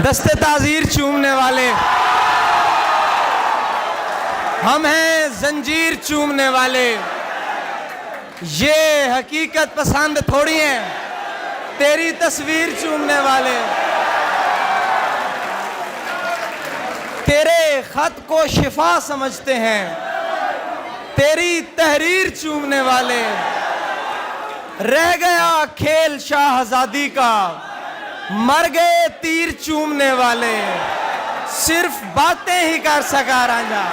दस्ते ताज़ीर चूमने वाले, हम हैं जंजीर चूमने वाले। ये हकीकत पसंद थोड़ी है तेरी तस्वीर चूमने वाले। तेरे खत को शिफा समझते हैं तेरी तहरीर चूमने वाले। रह गया खेल शाहजादी का, मर गए तीर चूमने वाले। सिर्फ बातें ही कर सका रांझा।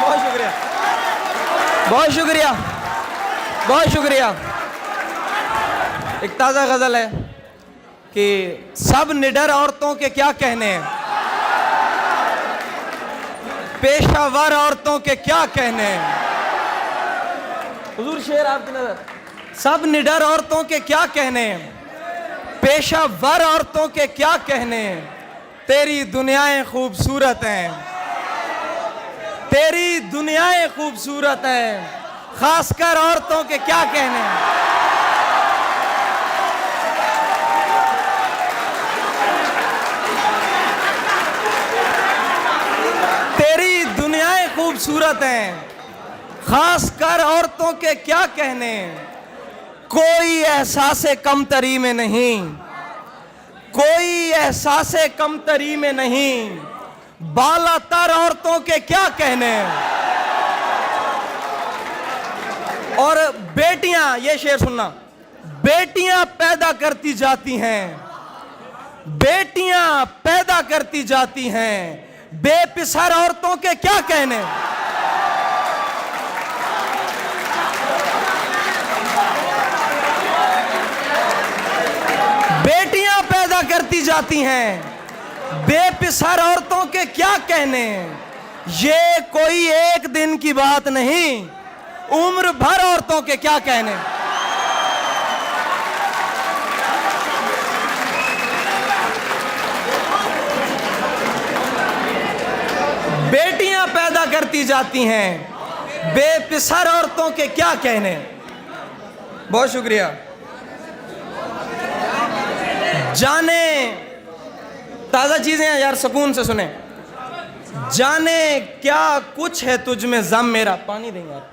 बहुत शुक्रिया, बहुत शुक्रिया, बहुत शुक्रिया। एक ताज़ा गज़ल है कि सब निडर औरतों के क्या कहने हैं, पेशावर औरतों के क्या कहने हैं। हुजूर शेर आपकी नजर। सब निडर औरतों के क्या कहने हैं, पेशावर औरतों के क्या कहने हैं। तेरी दुनियाएं खूबसूरत हैं, तेरी दुनियाएं खूबसूरत हैं, खासकर औरतों के क्या कहने हैं। तेरी दुनियाएं खूबसूरत हैं, खासकर औरतों के क्या कहने। कोई एहसासे कमतरी में नहीं, कोई एहसासे कमतरी में नहीं, बालातर औरतों के क्या कहने। और बेटियां, ये शेर सुनना, बेटियां पैदा करती जाती हैं, बेटियां पैदा करती जाती हैं, बेपिसर औरतों के क्या कहने। बेटियां पैदा करती जाती हैं, बेपिसर औरतों के क्या कहने। ये कोई एक दिन की बात नहीं, उम्र भर औरतों के क्या कहने। बेटियां पैदा करती जाती हैं, बेपिसर औरतों के क्या कहने। बहुत शुक्रिया। जाने, ताज़ा चीज़ें हैं यार, सुकून से सुने। जाने क्या कुछ है तुझ में ज़म मेरा, पानी देंगे आप।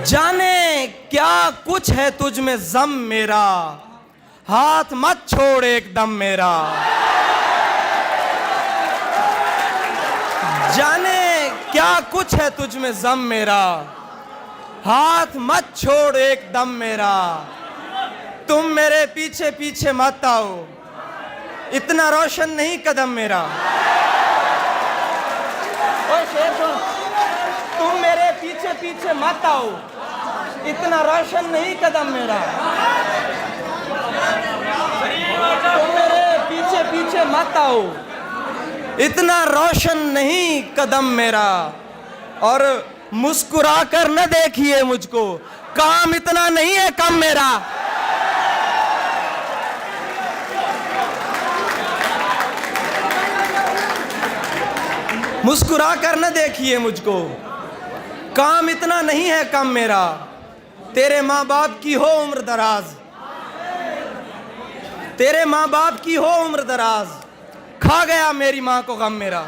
जाने क्या कुछ है तुझ में ज़म मेरा, हाथ मत छोड़ एकदम मेरा। जाने क्या कुछ है तुझ में ज़म मेरा, हाथ मत छोड़ एकदम मेरा। तुम मेरे पीछे पीछे मत आओ, इतना रोशन नहीं कदम मेरा। और शेर सुन, तुम मेरे पीछे पीछे मत आओ, इतना रोशन नहीं कदम मेरा। तुम मेरे पीछे पीछे मत आओ, इतना रोशन नहीं कदम मेरा। और मुस्कुरा कर न देखिए मुझको, काम इतना नहीं है कम मेरा। मुस्कुरा कर न देखिए मुझको, काम इतना नहीं है कम मेरा। तेरे माँ बाप की हो उम्र दराज, तेरे माँ बाप की हो उम्र दराज, खा गया मेरी माँ को गम मेरा।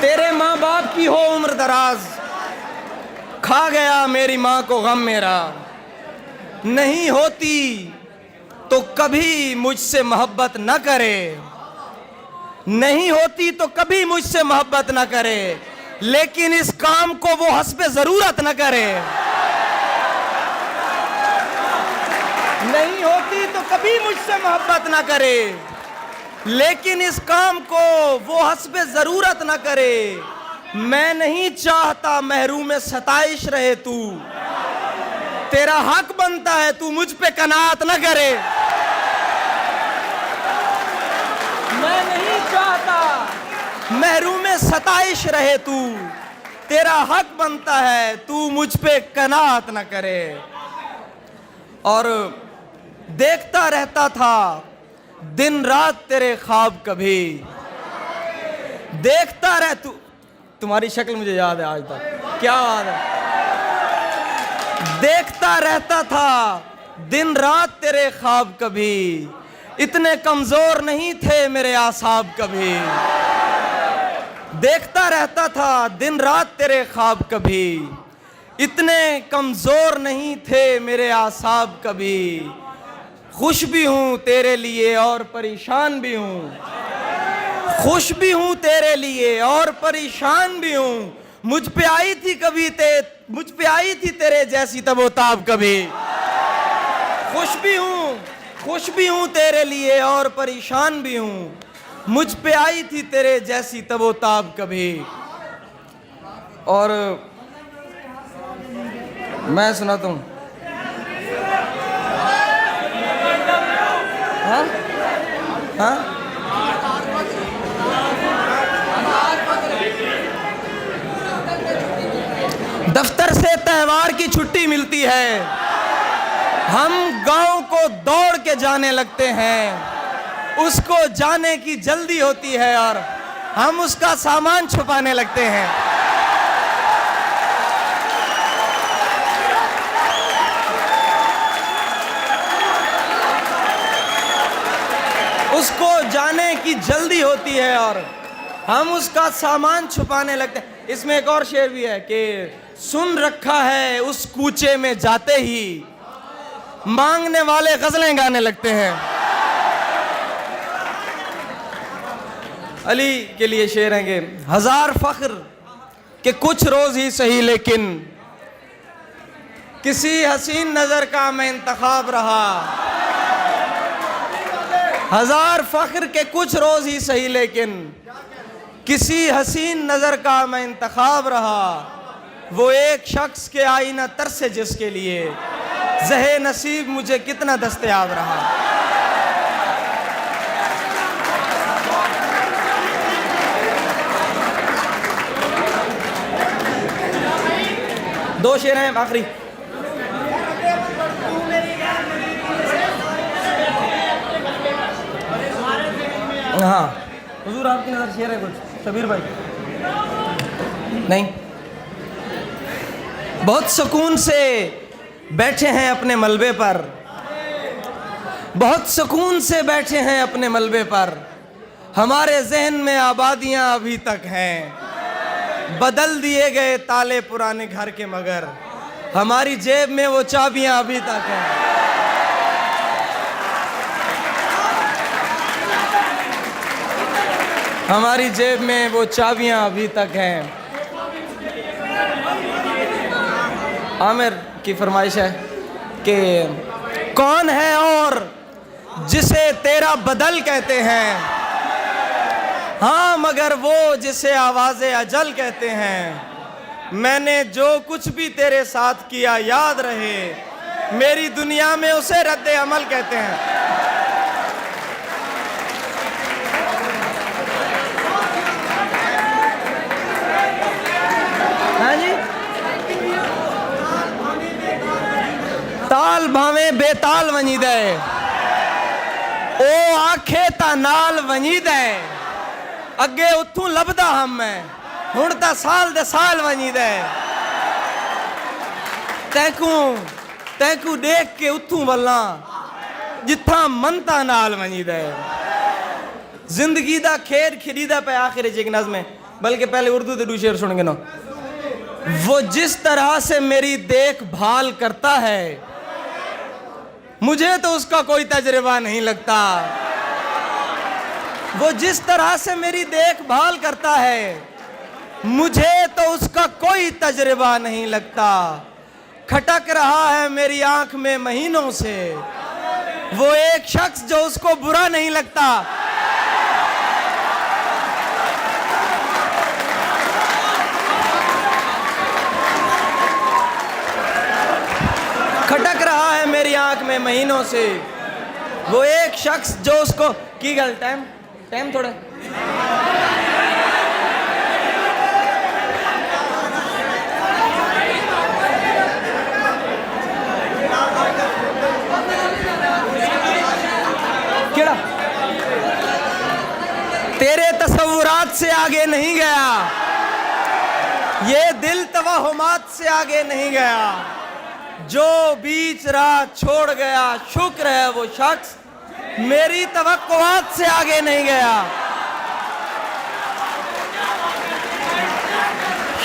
तेरे माँ बाप की हो उम्र दराज, खा गया मेरी माँ को गम मेरा। नहीं होती तो कभी मुझसे मोहब्बत न करे, नहीं होती तो कभी मुझसे मोहब्बत न करे, लेकिन इस काम को वो हस्बे जरूरत न करे। नहीं होती तो कभी मुझसे मोहब्बत न करे, लेकिन इस काम को वो हस्बे जरूरत न करे। मैं नहीं चाहता महरूम सताइश रहे तू, तेरा हक बनता है तू मुझ पे कनात न करे। मैं नहीं चाहता महरूम सताइश रहे तू, तेरा हक बनता है तू मुझ पे कनात न करे। और देखता रहता था दिन रात तेरे ख्वाब कभी। देखता रह तू, तुम्हारी शक्ल मुझे याद है आज तक, क्या याद है। देखता रहता था दिन रात तेरे ख्वाब कभी, इतने कमजोर नहीं थे मेरे आसाब कभी। देखता रहता था दिन रात तेरे ख्वाब कभी, इतने कमजोर नहीं थे मेरे आसाब कभी। खुश भी हूं तेरे लिए और परेशान भी हूं, खुश भी हूं तेरे लिए और परेशान भी हूं। मुझ पे आई थी तेरे जैसी तबोताब कभी। खुश भी हूं तेरे लिए और परेशान भी हूं। मुझ पे आई थी तेरे जैसी तबोताब कभी। और मैं सुनाता हूं। हाँ हाँ, दफ्तर से त्योहार की छुट्टी मिलती है, हम गांव को दौड़ के जाने लगते हैं। उसको जाने की जल्दी होती है और हम उसका सामान छुपाने लगते हैं। उसको जाने की जल्दी होती है और हम उसका सामान छुपाने लगते हैं। इसमें एक और शेर भी है कि सुन रखा है उस कूचे में जाते ही मांगने वाले गजलें गाने लगते हैं। अली के लिए शेर है कि हजार फख्र के कुछ रोज ही सही, लेकिन किसी हसीन नजर का मैं इंतखाब रहा। हजार फख्र के कुछ रोज ही सही, लेकिन किसी हसीन नजर का मैं इंतखाब रहा। वो एक शख्स के आईना तरसे जिसके लिए ज़हे नसीब मुझे कितना दस्तयाब रहा। दो शेर हैं आखिरी। हाँ हुजूर, आपकी नजर शेर है कुछ, शबीर भाई? नहीं। बहुत सुकून से बैठे हैं अपने मलबे पर, बहुत सुकून से बैठे हैं अपने मलबे पर। हमारे जहन में आबादियां अभी तक हैं, बदल दिए गए ताले पुराने घर के, मगर हमारी जेब में वो चाबियां अभी तक हैं। हमारी जेब में वो चाबियां अभी तक हैं। आमिर की फरमाइश है कि कौन है और जिसे तेरा बदल कहते हैं, हाँ मगर वो जिसे आवाज़े अजल कहते हैं। मैंने जो कुछ भी तेरे साथ किया याद रहे, मेरी दुनिया में उसे रद्द अमल कहते हैं। हाँ जी, ताल भावे बेताल वनी दे, ओ आखे ता नाल वनी दे। अगे उतू लभदा हम मैं, हुण ता साल दे साल वनी दे। तैकू देख के उतू वल्ला जिथा मनता नाल वनी दे। जिंदगी दा खेर खरीदा पे आखिर एक नज़्म में, बल्कि पहले उर्दू दे दो शेर सुन के ना। वो जिस तरह से मेरी देखभाल करता है, मुझे तो उसका कोई तजुर्बा नहीं लगता। वो जिस तरह से मेरी देखभाल करता है, मुझे तो उसका कोई तजुर्बा नहीं लगता। खटक रहा है मेरी आंख में महीनों से वो एक शख्स जो उसको बुरा नहीं लगता। खटक रहा है मेरी आंख में महीनों से वो एक शख्स जो उसको की गल टाइम थोड़ा केड़ा तेरे तसव्वुरात से आगे नहीं गया, ये दिल तवहुमात से आगे नहीं गया। जो बीच राह छोड़ गया शुक्र है वो शख्स, मेरी तवक्कुआत से आगे नहीं गया।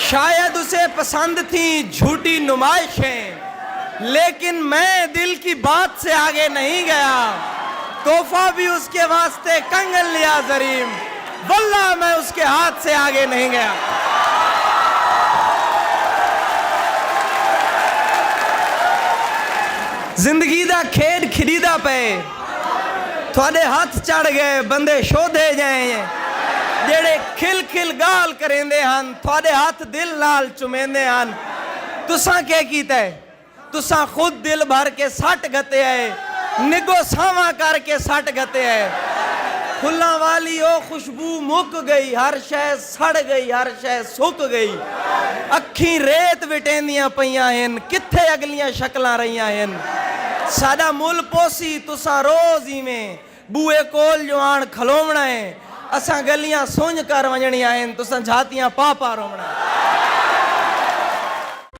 शायद उसे पसंद थी झूठी नुमाइशें, लेकिन मैं दिल की बात से आगे नहीं गया। तोहफा भी उसके वास्ते कंगन लिया जरीम, वल्लाह मैं उसके हाथ से आगे नहीं गया। जिंदगी दा खेड खरीदा पे, थोड़े हाथ चढ़ गए बंदे शोधे जाए, जेड़े खिल खिल गाल करेंदे हन, थोड़े हाथ दिल नाल चुमेंदे हन। तुसा क्या कीता है? तुसा खुद दिल भर के सट गते है, निगो सावा करके सट गते है। फुल्लां वाली ओ खुशबू मुक गई, हर शय सड़ गई, हर शय सुक गई। अखी रेत विटेंदियां पईयां हन, किथे अगलियां शक्लां रहियां हन। साडा मुल पोसी तुसा रोज इवें बूए कोल जो आण खलोवना है, असां गलियां सुंझ कर वञणियां आहिनि, तुसां झातियां पा पा रोवणा।